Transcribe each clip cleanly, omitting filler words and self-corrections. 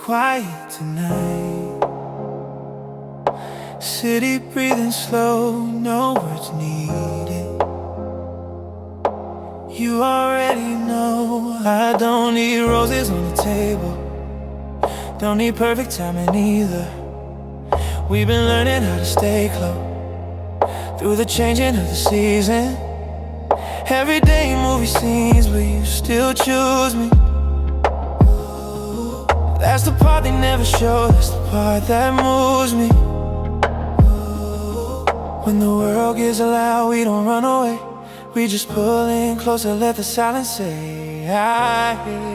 quiet tonight. City breathing slow, no words needed. You already know I don't need roses on the table, don't need perfect timing either. We've been learning how to stay close through the changing of the season. Everyday movie scenes, but you still choose me. That's the part they never show, that's the part that moves me. When the world gets loud, we don't run away, we just pull in closer, let the silence say I hear.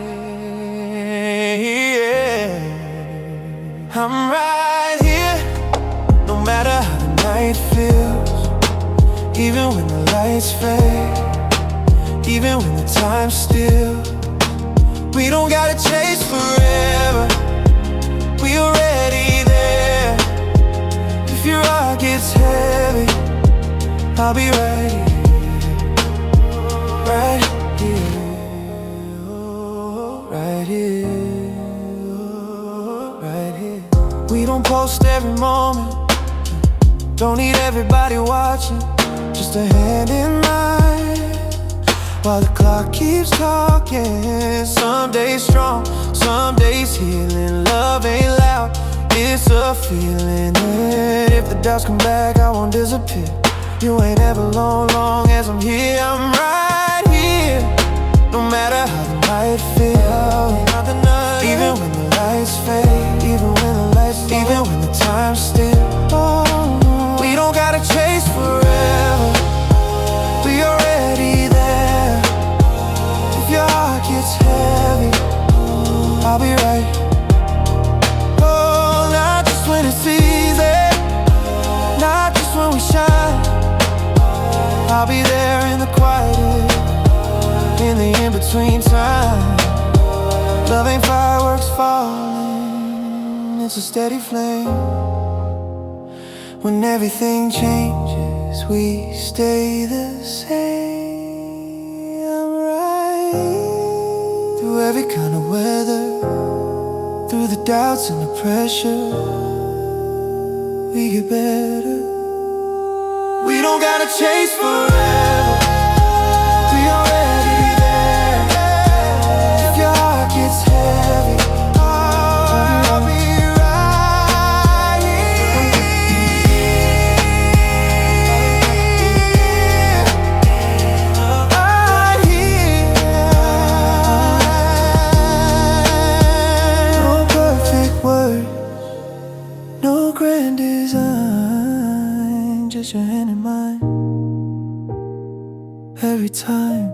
I'm right here, no matter how the night feels. Even when the lights fade, even when the time's still. We don't gotta chase forever, we already there. If your heart gets heavy, I'll be right here. Right here, right here, right here. We don't post every moment, don't need everybody watching, just a hand in mine while the clock keeps talking. Some days strong, some days healing. Love ain't loud, it's a feeling. And if the doubts come back, I won't disappear. You ain't ever alone, long as I'm here. I'm right here, no matter how the night feels. Even when the lights fade, even when the lights, even when the time's still. We don't gotta chase forever, we already there. If your heart gets heavy, I'll be right. Oh, not just when it's easy, not just when we shine. I'll be there in the quiet, in the in-between time. Love ain't fireworks falling, it's a steady flame. When everything changes, we stay the same. I'm right through every kind of weather, through the doubts and the pressure. We get better. We don't gotta chase forever, we already there. If your heart gets heavy, I'll be right here. Right here. No perfect words, no grand design, just your hand in mine. Every time